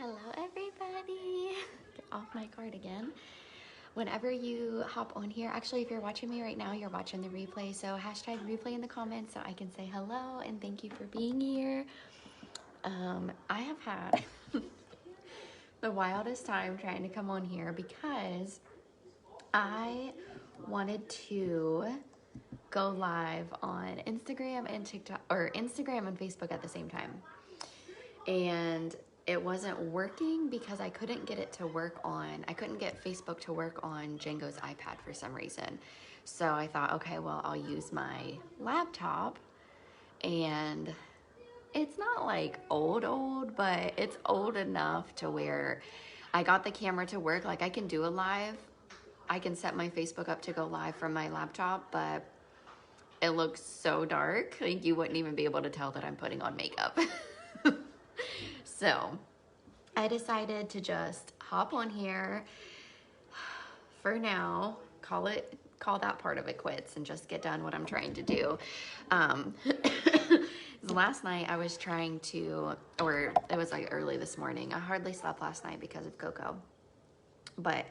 Hello everybody. Get off my card again. Whenever you hop on here, actually if you're watching me right now, you're watching the replay, so hashtag replay in the comments so I can say hello and thank you for being here. I have had the wildest time trying to come on here because I wanted to go live on Instagram and TikTok, or Instagram and Facebook at the same time. And it wasn't working because I couldn't get it to work on, I couldn't get Facebook to work on Django's iPad for some reason. So I thought, okay, well, I'll use my laptop, and it's not like old, but it's old enough to where I got the camera to work. Like I can do a live, I can set my Facebook up to go live from my laptop, but it looks so dark. Like you wouldn't even be able to tell that I'm putting on makeup. So I decided to just hop on here for now, call that part of it quits and just get done what I'm trying to do. Last night I was trying to, or it was like early this morning. I hardly slept last night because of Coco. But,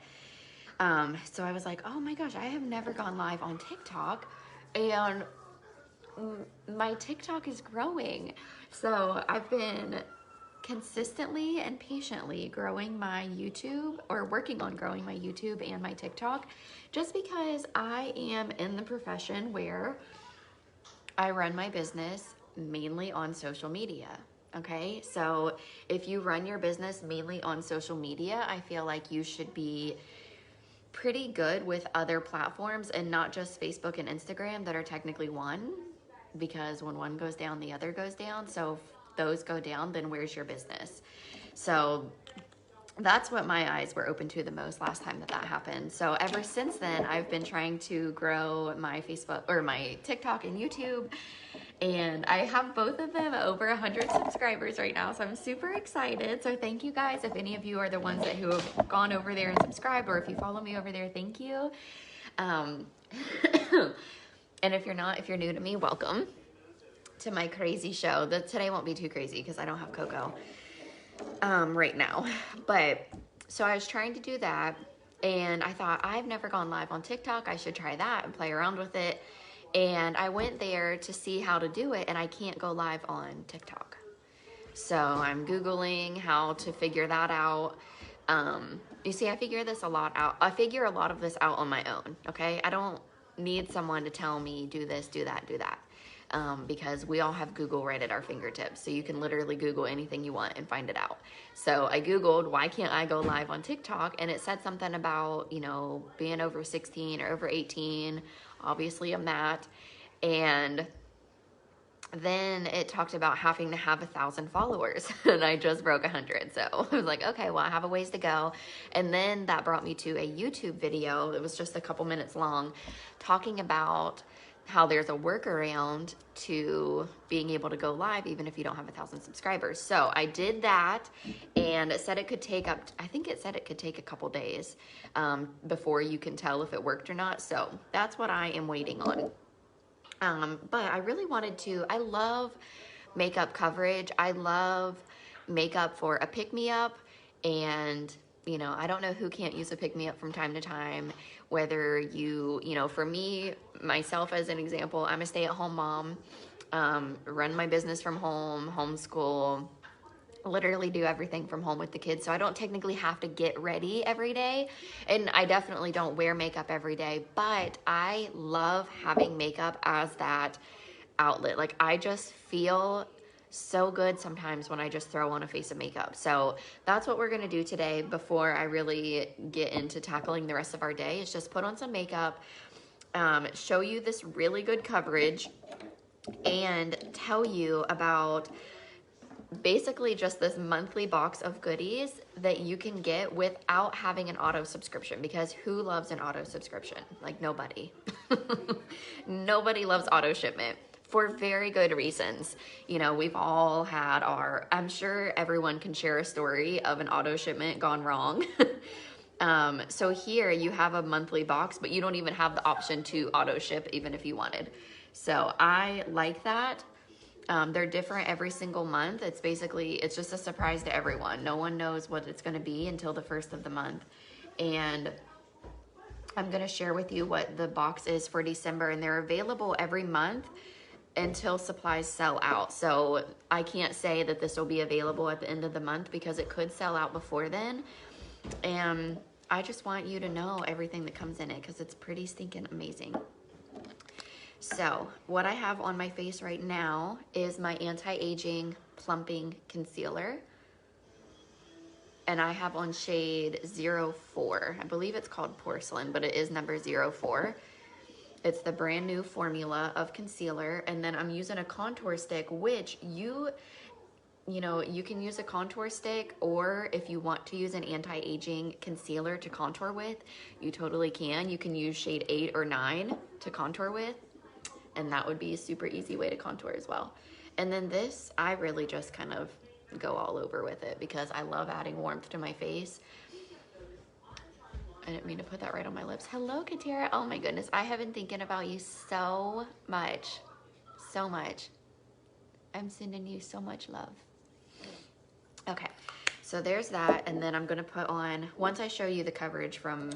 so I was like, oh my gosh, I have never gone live on TikTok, and my TikTok is growing. So I've been consistently and patiently growing my YouTube, or working on growing my YouTube and my TikTok, just because I am in the profession where I run my business mainly on social media. Okay, so if you run your business mainly on social media, I feel like you should be pretty good with other platforms and not just Facebook and Instagram that are technically one, because when one goes down, the other goes down. So if those go down, then where's your business? So that's what my eyes were open to the most last time that happened. So ever since then, I've been trying to grow my Facebook, or my TikTok and YouTube, and I have both of them over 100 subscribers right now. So I'm super excited. So thank you guys. If any of you are the ones who have gone over there and subscribed, or if you follow me over there, thank you. And if you're not, if you're new to me, welcome to my crazy show. Today won't be too crazy because I don't have Coco right now. But so I was trying to do that, and I thought, I've never gone live on TikTok. I should try that and play around with it. And I went there to see how to do it, and I can't go live on TikTok. So I'm Googling how to figure that out. You see, I figure this a lot out. I figure a lot of this out on my own, okay? I don't need someone to tell me, do this, do that, do that. Because we all have Google right at our fingertips. So you can literally Google anything you want and find it out. So I Googled, why can't I go live on TikTok? And it said something about, you know, being over 16 or over 18. Obviously I'm not. And then it talked about having to have 1,000 followers, and I just broke 100. So I was like, okay, well, I have a ways to go. And then that brought me to a YouTube video. It was just a couple minutes long, talking about how there's a workaround to being able to go live even if you don't have 1,000 subscribers. So I did that, and it said it could take I think it said it could take a couple days before you can tell if it worked or not. So that's what I am waiting on. But I really wanted to, I love makeup coverage. I love makeup for a pick-me-up, and you know, I don't know who can't use a pick-me-up from time to time, whether you know, for me, myself as an example, I'm a stay-at-home mom, run my business from home, homeschool, literally do everything from home with the kids. So I don't technically have to get ready every day, and I definitely don't wear makeup every day, but I love having makeup as that outlet. Like I just feel so good sometimes when I just throw on a face of makeup. So that's what we're gonna do today before I really get into tackling the rest of our day, is just put on some makeup, show you this really good coverage, and tell you about basically just this monthly box of goodies that you can get without having an auto subscription, because who loves an auto subscription? Like nobody. Nobody loves auto shipment, for very good reasons. You know, we've all had I'm sure everyone can share a story of an auto shipment gone wrong. So here you have a monthly box, but you don't even have the option to auto ship even if you wanted. So I like that. They're different every single month. It's basically, it's just a surprise to everyone. No one knows what it's going to be until the first of the month. And I'm going to share with you what the box is for December, and they're available every month until supplies sell out. So I can't say that this will be available at the end of the month because it could sell out before then. And I just want you to know everything that comes in it because it's pretty stinking amazing. So what I have on my face right now is my anti-aging plumping concealer. And I have on shade 04. I believe it's called Porcelain, but it is number 04. It's the brand new formula of concealer. And then I'm using a contour stick, which you can use a contour stick, or if you want to use an anti-aging concealer to contour with, you totally can. You can use shade 8 or 9 to contour with, and that would be a super easy way to contour as well. And then this, I really just kind of go all over with it because I love adding warmth to my face. I didn't mean to put that right on my lips. Hello, Katera. Oh my goodness, I have been thinking about you so much. So much. I'm sending you so much love. Okay, so there's that. And then I'm gonna put on, once I show you the coverage from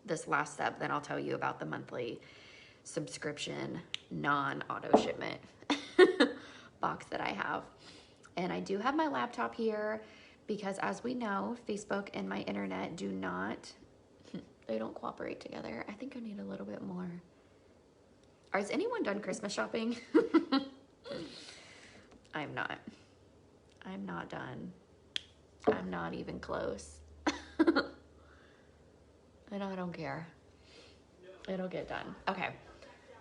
this last step, then I'll tell you about the monthly subscription, non-auto shipment box that I have. And I do have my laptop here because, as we know, Facebook and my internet do not, they don't cooperate together. I think I need a little bit more. Has anyone done Christmas shopping? I'm not. I'm not done. I'm not even close. And I don't care. It'll get done. Okay.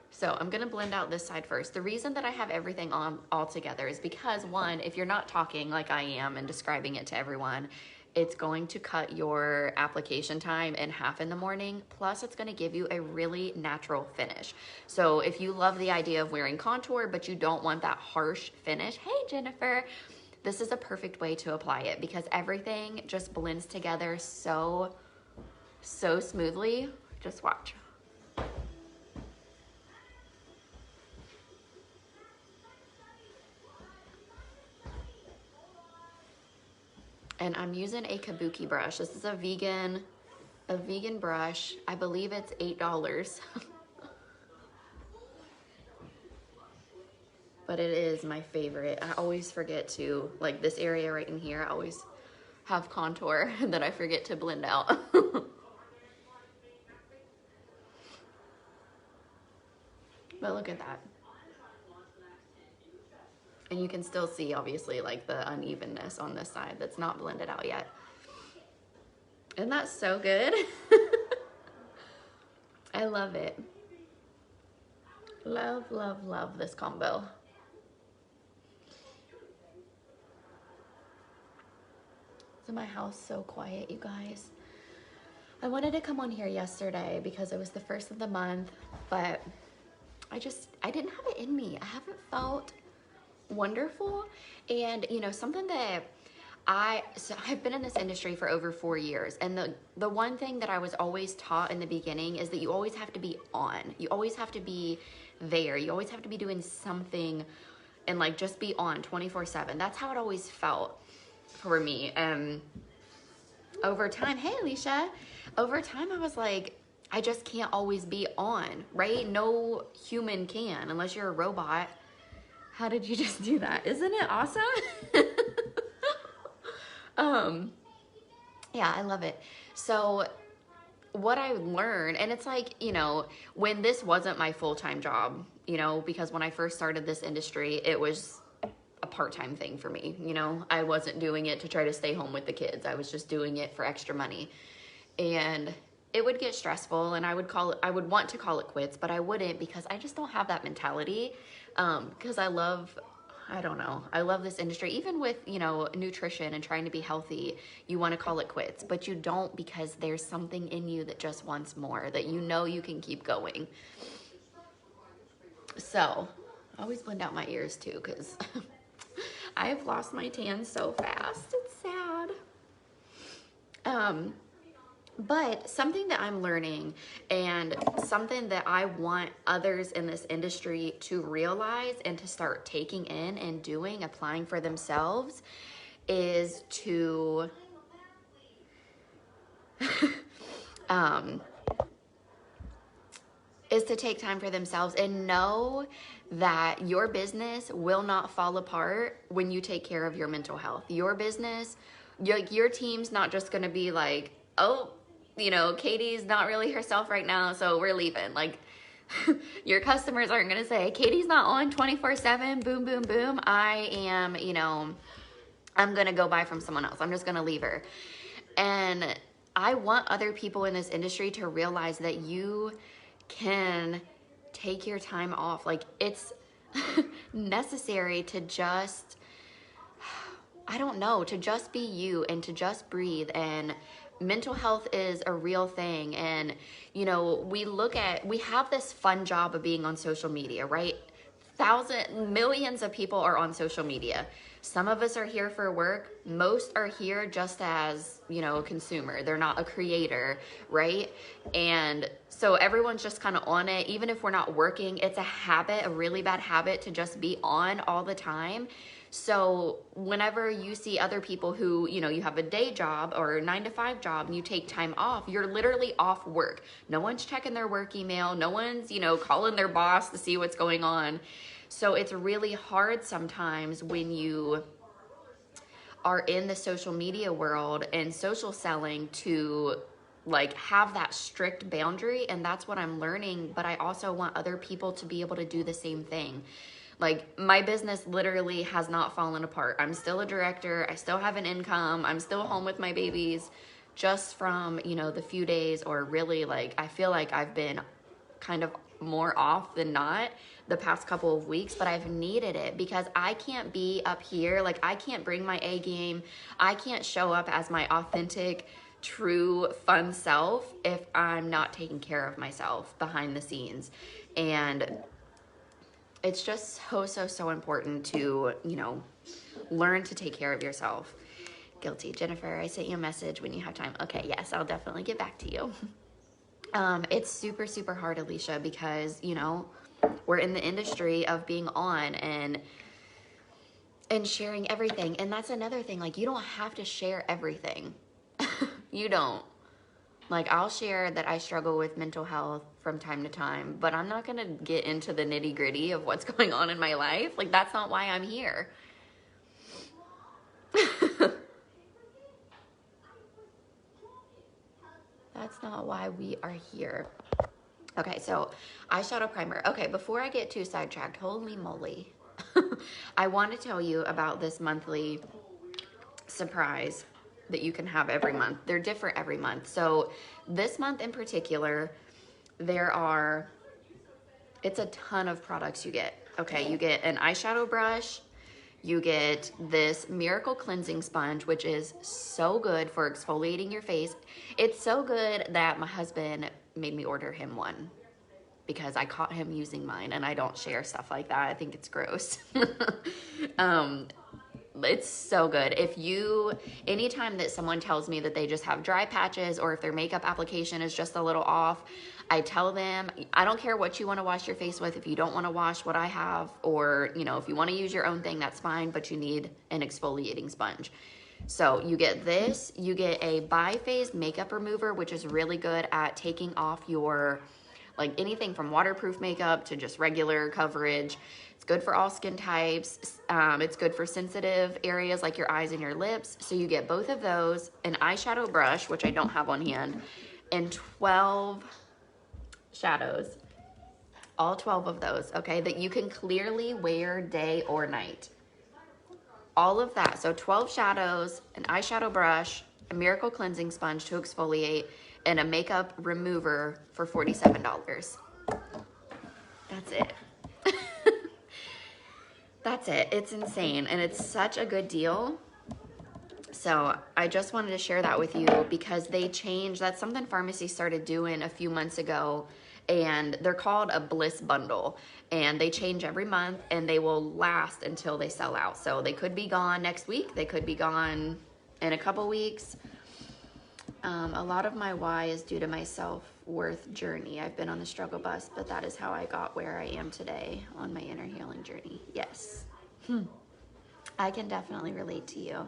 So I'm gonna blend out this side first. The reason that I have everything on all together is because, one, if you're not talking like I am and describing it to everyone, it's going to cut your application time in half in the morning. Plus, it's gonna give you a really natural finish. So if you love the idea of wearing contour, but you don't want that harsh finish, hey, Jennifer, this is a perfect way to apply it because everything just blends together so smoothly. Just watch. And I'm using a kabuki brush. This is a vegan brush. I believe it's $8. But it is my favorite. I always forget to, like this area right in here, I always have contour that I forget to blend out. But look at that. And you can still see, obviously, like the unevenness on this side that's not blended out yet. Isn't that so good? I love it. Love, love, love this combo. Isn't my house so quiet, you guys? I wanted to come on here yesterday because it was the first of the month, but I didn't have it in me. I haven't felt wonderful. And you know, something that I've been in this industry for over 4 years, and the one thing that I was always taught in the beginning is that you always have to be on. You always have to be there. You always have to be doing something and like just be on 24/7. That's how it always felt for me. Over time, hey Alicia, over time I was like, I just can't always be on, right? No human can unless you're a robot. How did you just do that? Isn't it awesome? Yeah, I love it. So what I learned, and it's like, you know, when this wasn't my full-time job, you know, because when I first started this industry, it was a part-time thing for me. You know, I wasn't doing it to try to stay home with the kids. I was just doing it for extra money. And it would get stressful, and I would want to call it quits, but I wouldn't because I just don't have that mentality. Because I love this industry. Even with, you know, nutrition and trying to be healthy, you want to call it quits, but you don't, because there's something in you that just wants more, that you know you can keep going. So I always blend out my ears too, because I've lost my tan so fast. It's sad. But something that I'm learning and something that I want others in this industry to realize and to start taking in and doing, applying for themselves, is to take time for themselves and know that your business will not fall apart when you take care of your mental health. Your business, your team's not just going to be like, oh, you know, Katie's not really herself right now, so we're leaving. Like, your customers aren't going to say, Katie's not on 24/7, boom, boom, boom. I am, you know, I'm going to go buy from someone else. I'm just going to leave her. And I want other people in this industry to realize that you can take your time off. Like, it's necessary to just, I don't know, to just be you and to just breathe. And mental health is a real thing. And, you know, we have this fun job of being on social media, right? Millions of people are on social media. Some of us are here for work. Most are here just as, you know, a consumer. They're not a creator, right? And so everyone's just kind of on it. Even if we're not working, it's a habit, a really bad habit to just be on all the time. So whenever you see other people who, you know, you have a day job or a 9-to-5 job and you take time off, you're literally off work. No one's checking their work email. No one's, you know, calling their boss to see what's going on. So it's really hard sometimes when you are in the social media world and social selling to like have that strict boundary. And that's what I'm learning. But I also want other people to be able to do the same thing. Like, my business literally has not fallen apart. I'm still a director. I still have an income. I'm still home with my babies, just from, you know, the few days, or really, like, I feel like I've been kind of more off than not the past couple of weeks, but I've needed it because I can't be up here. Like, I can't bring my A game. I can't show up as my authentic, true, fun self if I'm not taking care of myself behind the scenes. And it's just so important to, you know, learn to take care of yourself. Guilty. Jennifer, I sent you a message when you have time. Okay, yes, I'll definitely get back to you. It's super hard, Alicia, because, you know, we're in the industry of being on and sharing everything. And that's another thing. Like, you don't have to share everything. You don't. Like, I'll share that I struggle with mental health from time to time, but I'm not going to get into the nitty gritty of what's going on in my life. Like, that's not why I'm here. That's not why we are here. Okay, so eyeshadow primer. Okay, before I get too sidetracked, holy moly. I want to tell you about this monthly surprise that you can have every month. They're different every month. So this month in particular, it's a ton of products you get. Okay, you get an eyeshadow brush, you get this miracle cleansing sponge, which is so good for exfoliating your face. It's so good that my husband made me order him one because I caught him using mine, and I don't share stuff like that. I think it's gross. It's so good. Anytime that someone tells me that they just have dry patches or if their makeup application is just a little off, I tell them, I don't care what you want to wash your face with. If you don't want to wash what I have, or, you know, if you want to use your own thing, that's fine, but you need an exfoliating sponge. So you get this, you get a bi-phase makeup remover, which is really good at taking off your, like, anything from waterproof makeup to just regular coverage. It's good for all skin types. It's good for sensitive areas like your eyes and your lips. So you get both of those, an eyeshadow brush, which I don't have on hand, and 12 shadows. All 12 of those, okay, that you can clearly wear day or night. All of that. So 12 shadows, an eyeshadow brush, a miracle cleansing sponge to exfoliate, and a makeup remover for $47. That's it. That's it. It's insane, and it's such a good deal. So I just wanted to share that with you because they changed. That's something Farmasi started doing a few months ago, and they're called a Bliss Bundle, and they change every month, and they will last until they sell out. So they could be gone next week. They could be gone in a couple weeks. A lot of my why is due to my self-worth journey. I've been on the struggle bus, but that is how I got where I am today on my inner healing journey. Yes. I can definitely relate to you.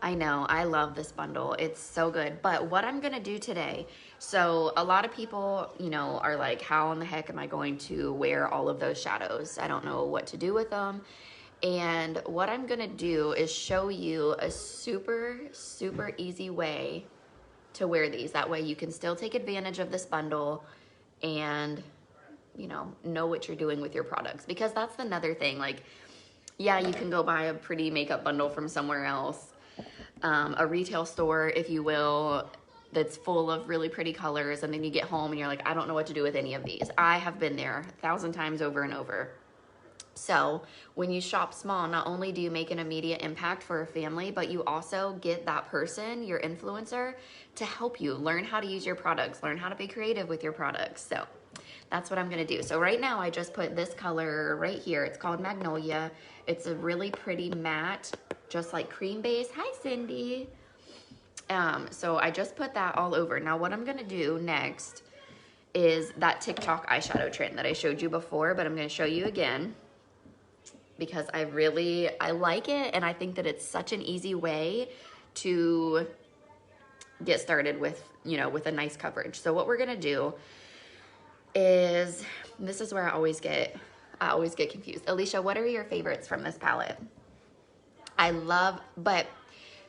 I know, I love this bundle. It's so good. But what I'm going to do today, so a lot of people, you know, are like, how in the heck am I going to wear all of those shadows? I don't know what to do with them. And what I'm going to do is show you a super, super easy way to wear these. That way you can still take advantage of this bundle and, you know what you're doing with your products. Because that's another thing. Like, yeah, you can go buy a pretty makeup bundle from somewhere else. A retail store, if you will, that's full of really pretty colors, and then you get home and you're like, I don't know what to do with any of these. I have been there 1,000 times over and over. So when you shop small, not only do you make an immediate impact for a family, but you also get that person, your influencer, to help you learn how to use your products, learn how to be creative with your products. So that's what I'm gonna do. So right now I just put this color right here. It's called Magnolia. It's a really pretty matte, just like cream base. Hi, Cindy. So I just put that all over. Now what I'm gonna do next is that Tik Tok eyeshadow trend that I showed you before, but I'm gonna show you again because I like it, and I think that it's such an easy way to get started with, you know, with a nice coverage. So what we're gonna do is, this is where I always get confused. Alicia, what are your favorites from this palette?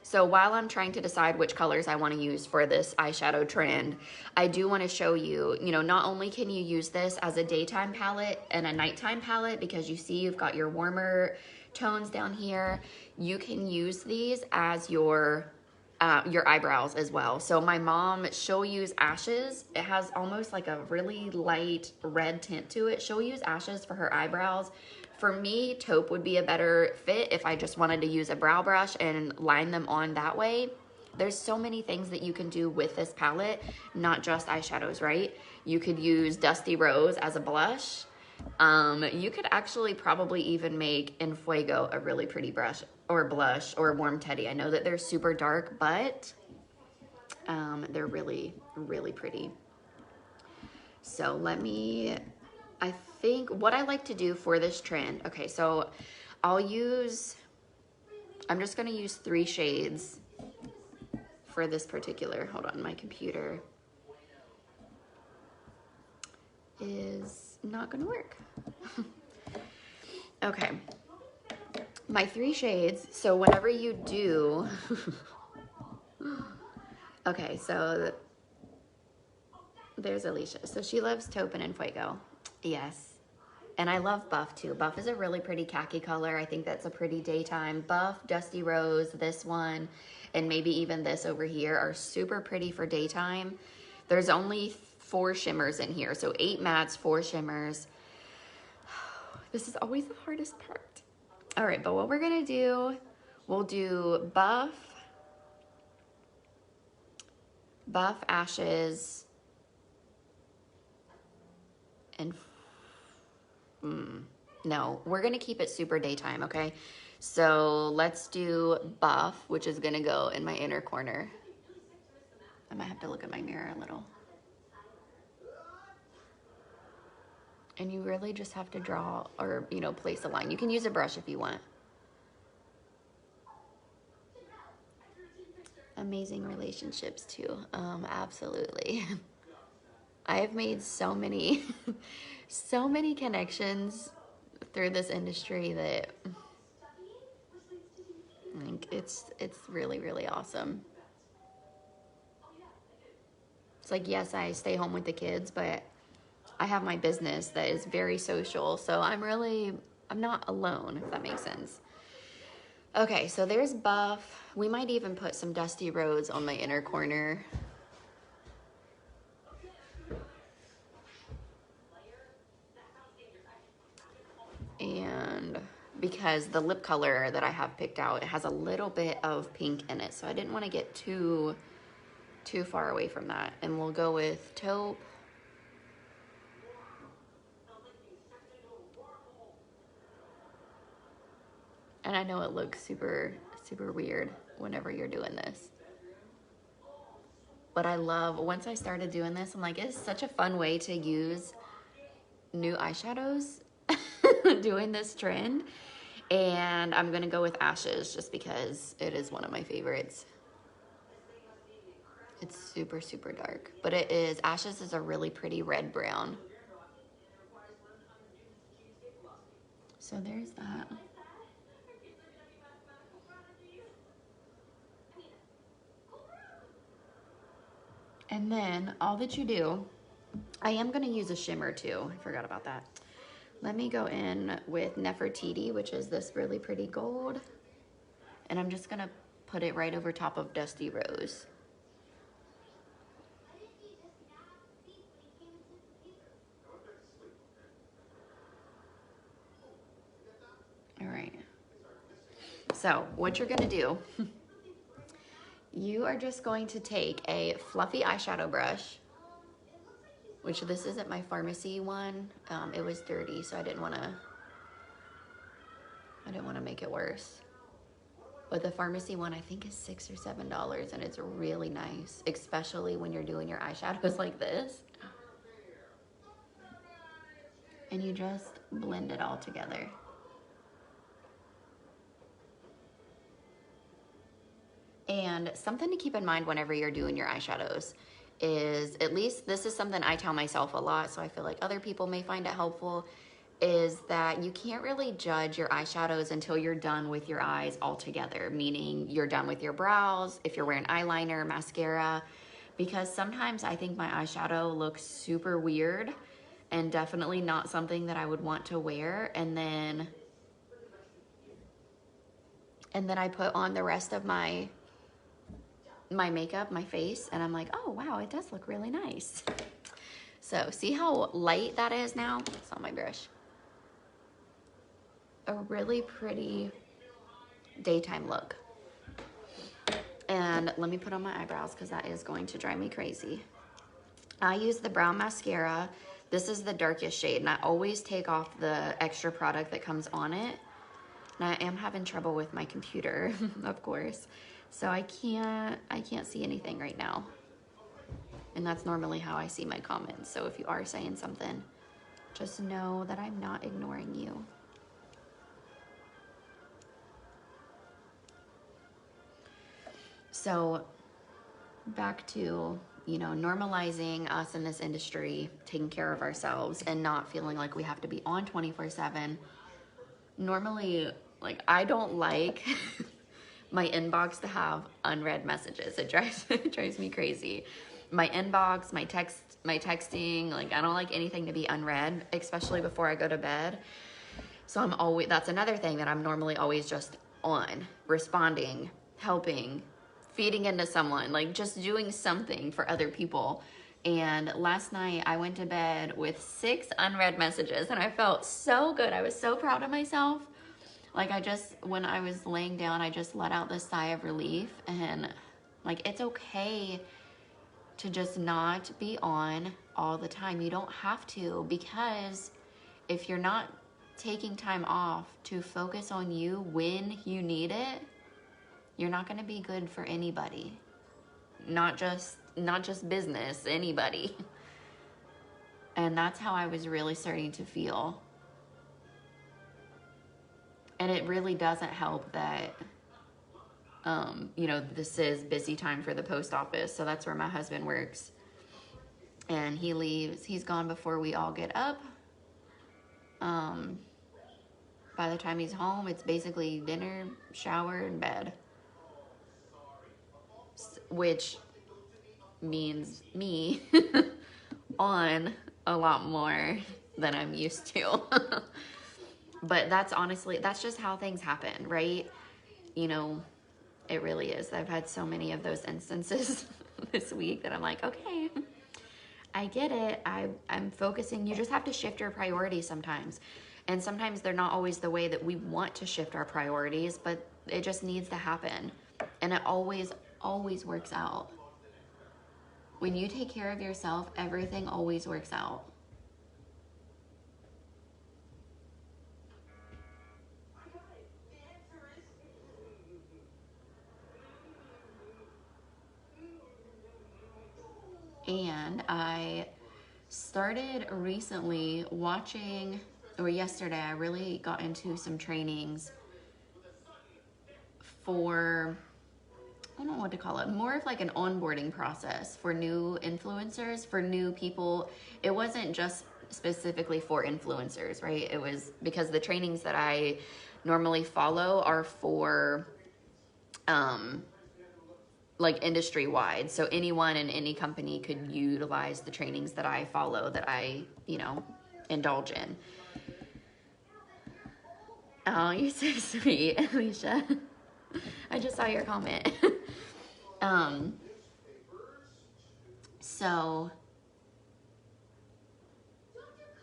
So while I'm trying to decide which colors I want to use for this eyeshadow trend, I do want to show you, you know, not only can you use this as a daytime palette and a nighttime palette, because you see you've got your warmer tones down here, you can use these as your eyebrows as well. So my mom, she'll use ashes. It has almost like a really light red tint to it. She'll use ashes for her eyebrows. For me, taupe would be a better fit if I just wanted to use a brow brush and line them on that way. There's so many things that you can do with this palette, not just eyeshadows, right? You could use Dusty Rose as a blush. You could actually probably even make En Fuego a really pretty brush or blush, or Warm Teddy. I know that they're super dark, but they're really, really pretty. So I think what I like to do for this trend, okay, so I'm just gonna use 3 shades for this particular, hold on, my computer is not gonna work. Okay, my 3 shades, so whenever you do, okay, so there's Alicia. So she loves taupe and En Fuego. Yes. And I love Buff too. Buff is a really pretty khaki color. I think that's a pretty daytime. Buff, Dusty Rose, this one, and maybe even this over here are super pretty for daytime. There's only 4 shimmers in here. So 8 mattes, 4 shimmers. This is always the hardest part. All right, but what we're gonna do, we'll do Buff, Ashes, and no, we're gonna keep it super daytime, okay? So let's do Buff, which is gonna go in my inner corner. I might have to look at my mirror a little. And you really just have to draw or, you know, place a line. You can use a brush if you want. Amazing relationships too, absolutely. I have made so many, so many connections through this industry that I think it's really, really awesome. It's like, yes, I stay home with the kids, but I have my business that is very social. So I'm not alone, if that makes sense. Okay, so there's Buff. We might even put some Dusty Rose on my inner corner. And because the lip color that I have picked out, it has a little bit of pink in it. So I didn't want to get too far away from that. And we'll go with taupe. And I know it looks super, super weird whenever you're doing this. But I love, once I started doing this, I'm like, it's such a fun way to use new eyeshadows doing this trend. And I'm gonna go with Ashes just because it is one of my favorites. It's super, super dark, but it is, Ashes is a really pretty red brown. So there's that. And then all that you do, I am gonna use a shimmer too. I forgot about that. Let me go in with Nefertiti, which is this really pretty gold. And I'm just gonna put it right over top of Dusty Rose. All right. So what you're gonna do, you are just going to take a fluffy eyeshadow brush, which this isn't my Farmasi one. It was dirty, so I didn't wanna make it worse. But the Farmasi one I think is $6 or $7, and it's really nice, especially when you're doing your eyeshadows like this. And you just blend it all together. And something to keep in mind whenever you're doing your eyeshadows is, at least this is something I tell myself a lot, so I feel like other people may find it helpful, is that you can't really judge your eyeshadows until you're done with your eyes altogether, meaning you're done with your brows, if you're wearing eyeliner, mascara, because sometimes I think my eyeshadow looks super weird and definitely not something that I would want to wear, and then I put on the rest of my makeup, my face, and I'm like, oh wow, it does look really nice. So see how light that is now? It's on my brush. A really pretty daytime look. And let me put on my eyebrows because that is going to drive me crazy. I use the brown mascara. This is the darkest shade, and I always take off the extra product that comes on it. And I am having trouble with my computer, of course. So I can't see anything right now. And that's normally how I see my comments. So if you are saying something, just know that I'm not ignoring you. So back to, you know, normalizing us in this industry, taking care of ourselves and not feeling like we have to be on 24/7. Normally, like, I don't like my inbox to have unread messages. It drives me crazy. My inbox, my texting, like, I don't like anything to be unread, especially before I go to bed. So that's another thing that I'm normally always just on, responding, helping, feeding into someone, like just doing something for other people. And last night I went to bed with 6 unread messages, and I felt so good. I was so proud of myself. Like, when I was laying down, I just let out this sigh of relief, and like, it's okay to just not be on all the time. You don't have to, because if you're not taking time off to focus on you when you need it, you're not going to be good for anybody. Not just business, anybody. And that's how I was really starting to feel. And it really doesn't help that, you know, this is busy time for the post office. So that's where my husband works. And he leaves. He's gone before we all get up. By the time he's home, it's basically dinner, shower, and bed. Which means me on a lot more than I'm used to. But that's just how things happen, right? You know, it really is. I've had so many of those instances this week that I'm like, okay, I get it. I'm focusing. You just have to shift your priorities sometimes. And sometimes they're not always the way that we want to shift our priorities, but it just needs to happen. And it always works out. When you take care of yourself, everything always works out. And I started recently watching, or yesterday, I really got into some trainings for, I don't know what to call it, more of like an onboarding process for new influencers, for new people. It wasn't just specifically for influencers, right? It was because the trainings that I normally follow are for like industry wide. So anyone in any company could utilize the trainings that I follow, that I, indulge in. Oh, you're so sweet, Alicia. I just saw your comment. So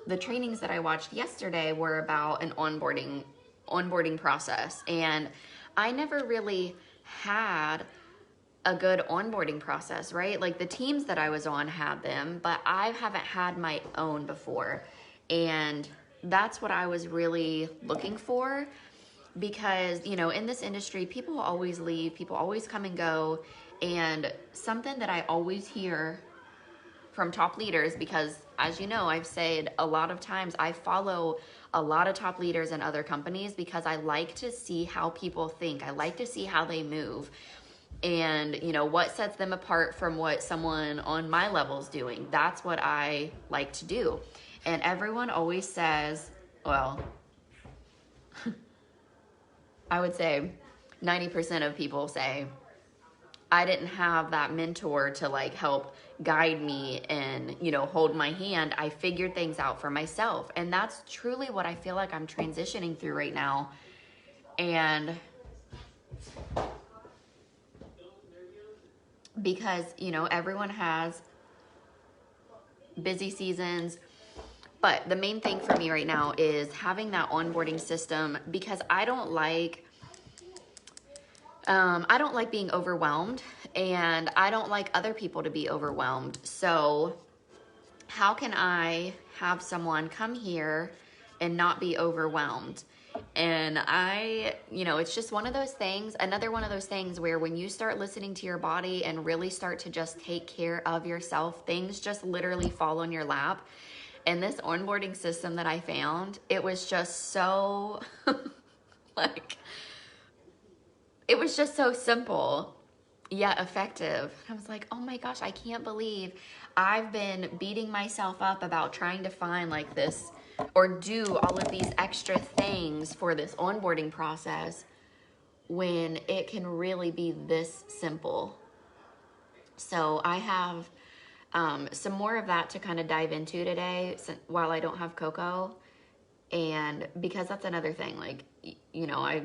the trainings that I watched yesterday were about an onboarding process. And I never really had a good onboarding process, right? Like the teams that I was on had them, but I haven't had my own before. And that's what I was really looking for, because, in this industry, people always leave, people always come and go. And something that I always hear from top leaders, because as you know, I've said a lot of times, I follow a lot of top leaders in other companies because I like to see how people think. I like to see how they move. And, what sets them apart from what someone on my level is doing. That's what I like to do. And everyone always says, well, I would say 90% of people say, I didn't have that mentor to like help guide me and, hold my hand. I figured things out for myself. And that's truly what I feel like I'm transitioning through right now. And because, everyone has busy seasons, but the main thing for me right now is having that onboarding system, because I don't like being overwhelmed, and I don't like other people to be overwhelmed. So how can I have someone come here and not be overwhelmed? And it's just one of those things, another one of those things where when you start listening to your body and really start to just take care of yourself, things just literally fall on your lap. And this onboarding system that I found, it was just so it was just so simple yet effective. I was like, oh my gosh, I can't believe I've been beating myself up about trying to find like this or do all of these extra things for this onboarding process when it can really be this simple. So I have some more of that to kind of dive into today while I don't have Coco. And because that's another thing, like, I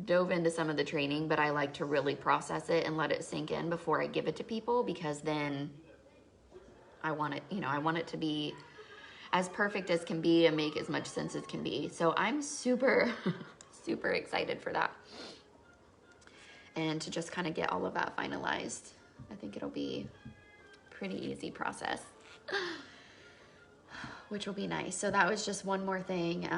dove into some of the training, but I like to really process it and let it sink in before I give it to people, because then I want it to be as perfect as can be and make as much sense as can be. So I'm super, super excited for that. And to just kind of get all of that finalized. I think it'll be a pretty easy process, which will be nice. So that was just one more thing.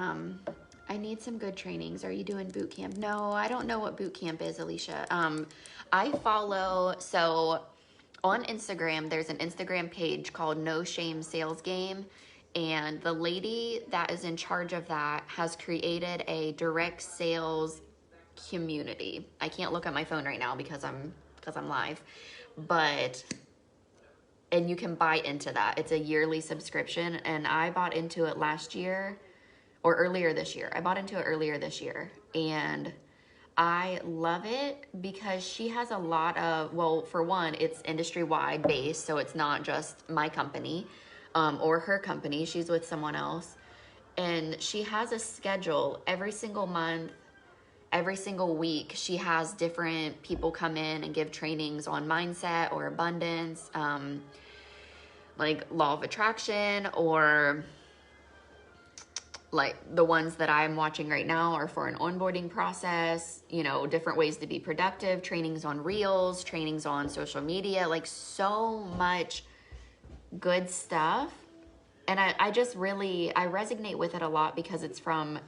I need some good trainings. Are you doing boot camp? No, I don't know what boot camp is, Alicia. I follow, so on Instagram, there's an Instagram page called No Shame Sales Game. And the lady that is in charge of that has created a direct sales community. I can't look at my phone right now because I'm live, and you can buy into that. It's a yearly subscription, and I bought into it earlier this year. I bought into it earlier this year, and I love it because she has a lot of, well, for one, it's industry-wide based, so it's not just my company or her company. She's with someone else, and she has a schedule every single month. Every single week, she has different people come in and give trainings on mindset or abundance, like law of attraction, or like the ones that I'm watching right now are for an onboarding process, different ways to be productive, trainings on reels, trainings on social media, like so much good stuff. And I resonate with it a lot because it's from,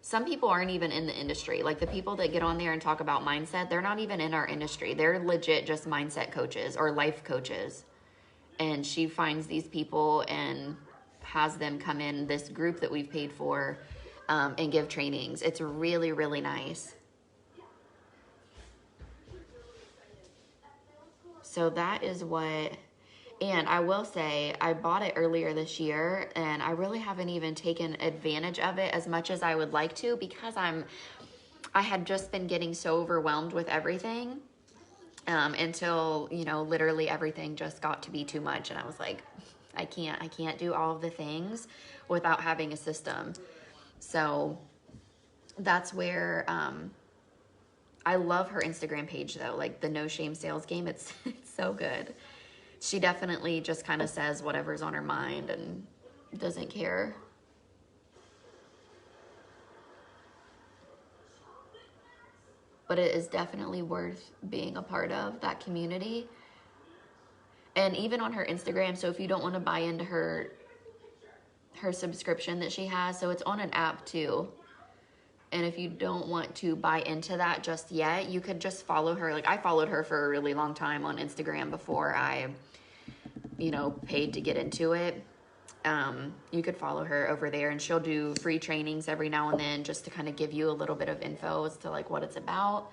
some people aren't even in the industry. Like the people that get on there and talk about mindset, they're not even in our industry. They're legit just mindset coaches or life coaches. and she finds these people and has them come in this group that we've paid for and give trainings. It's really, really nice. So that is what, and I will say, I bought it earlier this year, and I really haven't even taken advantage of it as much as I would like to, because I had just been getting so overwhelmed with everything until, you know, literally everything just got to be too much. And I was like, I can't do all of the things without having a system. So that's where, I love her Instagram page though, like the No Shame Sales Game. It's so good. She definitely just kind of says whatever's on her mind and doesn't care. But it is definitely worth being a part of that community. And even on her Instagram, so if you don't want to buy into her subscription that she has, so it's on an app too. And if you don't want to buy into that just yet, you could just follow her. Like, I followed her for a really long time on Instagram before I, you know, paid to get into it. You could follow her over there, and she'll do free trainings every now and then just to kind of give you a little bit of info as to like what it's about.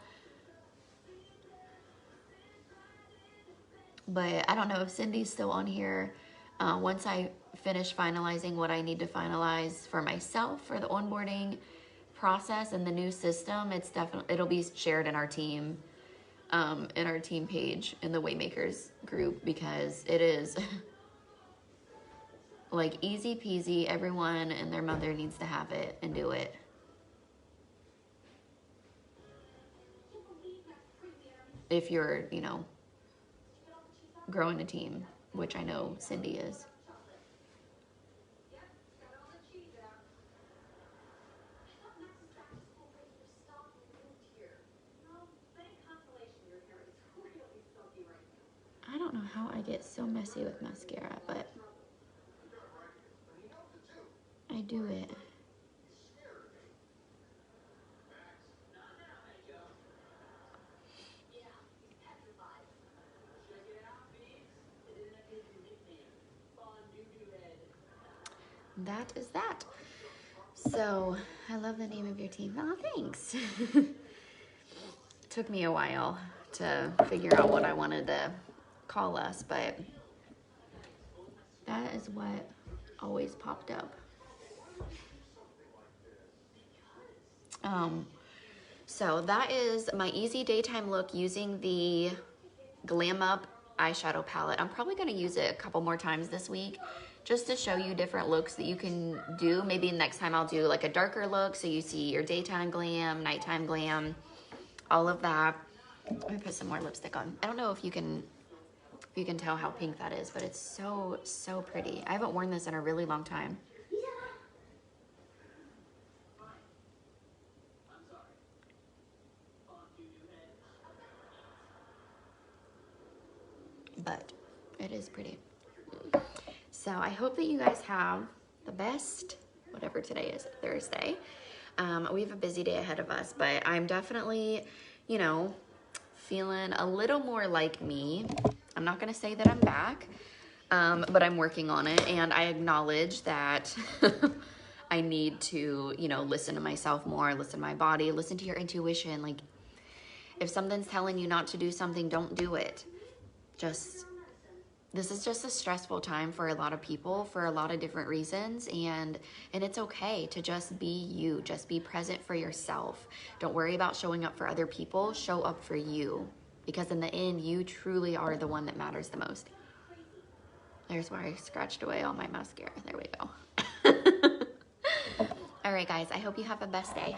But I don't know if Cindy's still on here. Once I finish finalizing what I need to finalize for myself for the onboarding process and the new system, it'll be shared in our team page in the Waymakers group, because it is like easy peasy. Everyone and their mother needs to have it and do it. If you're, you know, growing a team, which I know Cindy is. I don't know how I get so messy with mascara, but I do it. That is that. So, I love the name of your team. Oh, thanks. Took me a while to figure out what I wanted to call us, but that is what always popped up. So that is my easy daytime look using the Glam Up eyeshadow palette. I'm probably going to use it a couple more times this week just to show you different looks that you can do. Maybe next time I'll do like a darker look so you see your daytime glam, nighttime glam, all of that. Let me put some more lipstick on. I don't know if you can tell how pink that is, but it's so, so pretty. I haven't worn this in a really long time. But it is pretty. So I hope that you guys have the best, whatever today is, Thursday. We have a busy day ahead of us, but I'm definitely, you know, feeling a little more like me. I'm not going to say that I'm back, but I'm working on it, and I acknowledge that I need to, you know, listen to myself more, listen to my body, listen to your intuition. Like, if something's telling you not to do something, don't do it. This is just a stressful time for a lot of people for a lot of different reasons, and it's okay to just be you. Just be present for yourself. Don't worry about showing up for other people. Show up for you, because in the end, you truly are the one that matters the most. There's where I scratched away all my mascara. There we go. All right, guys, I hope you have a best day.